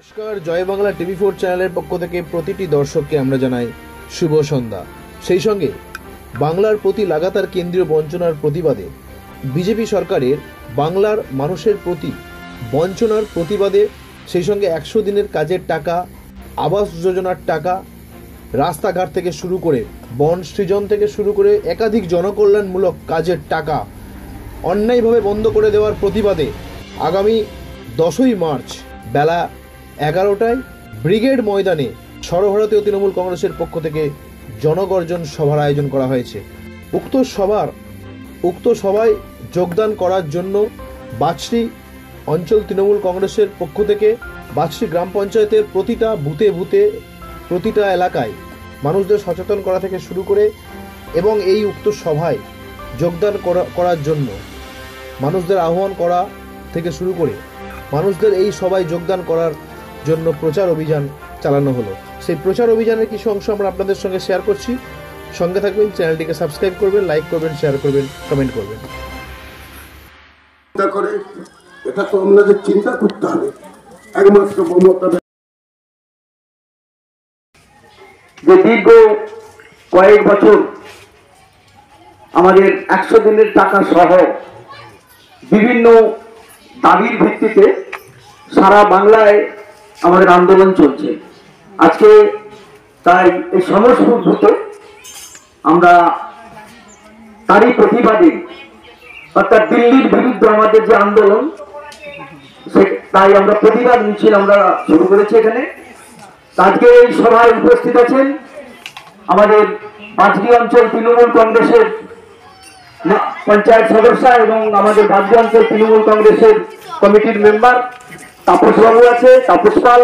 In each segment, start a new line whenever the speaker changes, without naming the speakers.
নমস্কার, জয় বাংলা টিভি4 চ্যানেলের পক্ষ থেকে প্রতিটি দর্শককে আমরা জানাই শুভ সন্ধ্যা। সেই সঙ্গে বাংলার প্রতি লাগাতার কেন্দ্রীয় বঞ্চনার প্রতিবাদে বিজেপি সরকারের বাংলার মানুষের প্রতি বঞ্চনার প্রতিবাদে সেই সঙ্গে 100 দিনের কাজের টাকা, আবাস যোজনার টাকা, রাস্তাঘাট থেকে শুরু করে বন সৃজন থেকে শুরু করে একাধিক জনকল্যাণমূলক কাজের টাকা অন্যায়ভাবে বন্ধ করে দেওয়ার প্রতিবাদে আগামী 10ই মার্চ বেলা 11টায় ব্রিগেড ময়দানে সর্বভারতীয় তৃণমূল কংগ্রেসের পক্ষ থেকে জনগর্জন সভার আয়োজন করা হয়েছে। উক্ত সভায় যোগদান করার জন্য বাঁশরী অঞ্চল তৃণমূল কংগ্রেসের পক্ষ থেকে বাঁশরী গ্রাম পঞ্চায়েতের প্রতিটা বুথে বুথে প্রতিটা এলাকায় মানুষদের সচেতন করা থেকে শুরু করে এবং এই উক্ত সভায় যোগদান করার জন্য মানুষদের আহ্বান করা থেকে শুরু করে মানুষদের এই সভায় যোগদান করার জন্য প্রচার অভিযান চালানো হলো। সেই প্রচার অভিযানের কিছু অংশ আমরা আপনাদের সঙ্গে শেয়ার করছি। সঙ্গে থাকবেন, চ্যানেলটিকে সাবস্ক্রাইব করবেন, লাইক করবেন, শেয়ার করবেন, কমেন্ট করবেন।
এটা তো আমাদের চিন্তা করতে হবে। একমাত্র মমতা যে দীর্ঘ কয়েক বছর আমাদের 100 দিনের টাকা সহ বিভিন্ন দাবির ভিত্তিতে সারা বাংলায় আমাদের আন্দোলন চলছে। আজকে তাই এই সমস্ত ভূতে আমরা তারই প্রতিবাদে অর্থাৎ দিল্লির বিরুদ্ধে আমাদের যে আন্দোলন, তাই আমরা প্রতিবাদ মিছিল আমরা শুরু করেছি এখানে। আজকে এই সভায় উপস্থিত আছেন আমাদের বাঁশরী অঞ্চল তৃণমূল কংগ্রেসের পঞ্চায়েত সদস্য এবং আমাদের বাঁশরী অঞ্চল তৃণমূল কংগ্রেসের কমিটির মেম্বার তাপস বাবু আছে, তাপস পাল,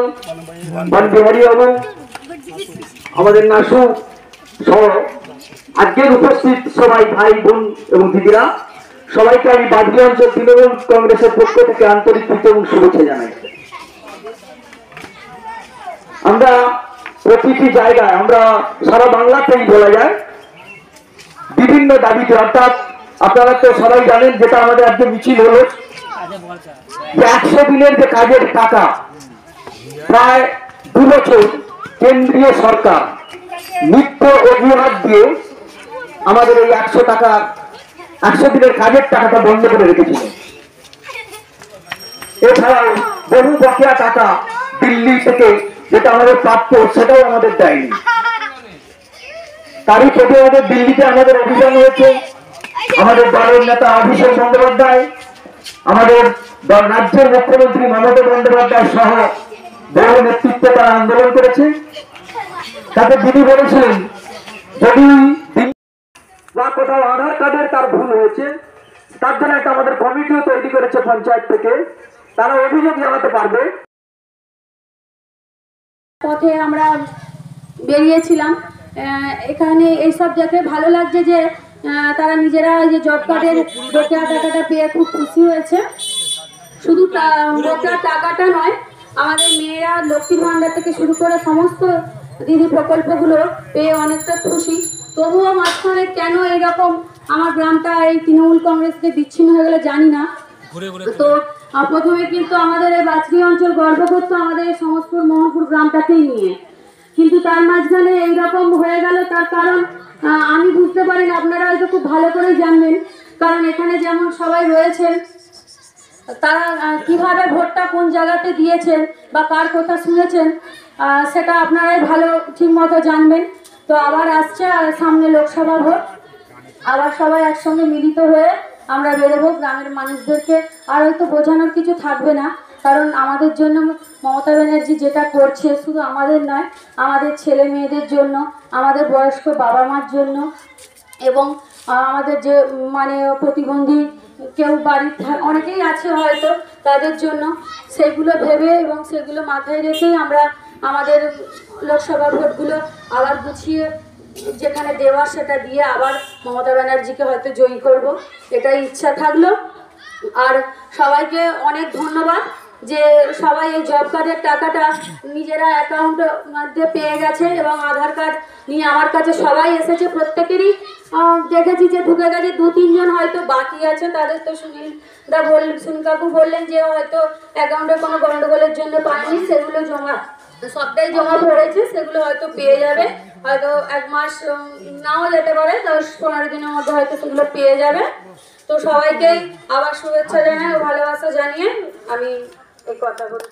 বনবিহারী বাবু, আমাদের নাসু সহ আজকের উপস্থিত সবাই ভাই বোন এবং দিদিরা, সবাইকে আমি বাঁশরী অঞ্চল তৃণমূল কংগ্রেসের পক্ষ থেকে আন্তরিক প্রীতি এবং শুভেচ্ছা জানাই। আমরা প্রতিটি জায়গায়, আমরা সারা বাংলাতেই বলা যায় বিভিন্ন দাবিতে, অর্থাৎ আপনারা তো সবাই জানেন যেটা আমাদের আজকে মিছিল হলো যে 100 দিনের যে কাজের টাকা প্রায় 2 বছর কেন্দ্রীয় সরকার মিথ্য অজুহাত দিয়ে আমাদের এই 100 দিনের কাজের টাকাটা বন্ধ করে রেখেছিল। এছাড়াও বহু বকেয়া টাকা দিল্লি থেকে যেটা আমাদের প্রাপ্য সেটাও আমাদের দেয়নি। তারই প্রতিবাদে দিল্লিতে আমাদের অভিযান হয়েছে। আমাদের দলের নেতা অভিষেক বন্দ্যোপাধ্যায়, আমাদের রাজ্যের মুখ্যমন্ত্রী মমতা বন্দ্যোপাধ্যায় সহ বহু নেতৃত্ব তারা আন্দোলন করেছে। তাতে তিনি বলেছিলেন যদি বা কোথাও আধার কার্ডের তার ভুল হয়েছে, তার জন্য একটা আমাদের কমিটিও তৈরি করেছে পঞ্চায়েত থেকে, তারা অভিযোগ জানাতে পারবে।
পথে আমরা বেরিয়েছিলাম। এখানে এইসব দেখে ভালো লাগছে যে তারা নিজেরা যে জব কার্ডের বকেয়া টাকাটা পেয়ে খুব খুশি হয়েছে। শুধু বকেয়া টাকাটা নয়, আমাদের মেয়েরা লক্ষ্মীর ভাণ্ডার থেকে শুরু করে সমস্ত দিদি প্রকল্পগুলো পেয়ে অনেকটা খুশি। তবুও মাঝখানে কেন এরকম আমার গ্রামটা এই তৃণমূল কংগ্রেসকে বিচ্ছিন্ন হয়ে গেলে জানি না। তো প্রথমে কিন্তু আমাদের এই বাঁশরী অঞ্চল গর্ব করতো আমাদের এই সমস্তপুর মোহনপুর গ্রামটাকেই নিয়ে, কিন্তু তার মাঝখানে এইরকম হয়ে গেল। তার কারণ আমি বুঝতে পারি না, আপনারা হয়তো খুব ভালো করেই জানবেন, কারণ এখানে যেমন সবাই রয়েছেন তারা কিভাবে ভোটটা কোন জায়গাতে দিয়েছেন বা কার কথা শুনেছেন সেটা আপনারাই ভালো ঠিক মতো জানবেন। তো আবার আসছে আর সামনে লোকসভা ভোট, আবার সবাই একসঙ্গে মিলিত হয়ে আমরা বেরোবো। গ্রামের মানুষদেরকে আর হয়তো বোঝানোর কিছু থাকবে না, কারণ আমাদের জন্য মমতা ব্যানার্জি যেটা করছে শুধু আমাদের নয়, আমাদের ছেলে মেয়েদের জন্য, আমাদের বয়স্ক বাবা মার জন্য এবং আমাদের যে প্রতিবন্ধী কেউ বাড়ির অনেকেই আছে হয়তো তাদের জন্য, সেগুলো ভেবে এবং সেগুলো মাথায় রেখেই আমরা আমাদের লোকসভা ভোটগুলো আবার গুছিয়ে যেখানে দেওয়া সেটা দিয়ে আবার মমতা ব্যানার্জিকে হয়তো জয়ী করব, এটাই ইচ্ছা থাকলো। আর সবাইকে অনেক ধন্যবাদ যে সবাই এই জব কার্ডের টাকাটা নিজেরা অ্যাকাউন্টের মধ্যে পেয়ে গেছে এবং আধার কার্ড নিয়ে আমার কাছে সবাই এসেছে। প্রত্যেকেরই দেখেছি যে ঢুকে গেছে, 2-3 জন হয়তো বাকি আছে, তাদের তো সুনীল কাকু বললেন যে হয়তো অ্যাকাউন্টে কোনো গন্ডগোলের জন্য পায়নি, সেগুলো সবটাই জমা পড়েছে, সেগুলো হয়তো পেয়ে যাবে, হয়তো 1 মাস নাও যেতে পারে, 10-15 দিনের মধ্যে হয়তো সেগুলো পেয়ে যাবে। তো সবাইকেই আবার শুভেচ্ছা জানাই ও ভালোবাসা জানিয়ে আমি এই কথা বলি।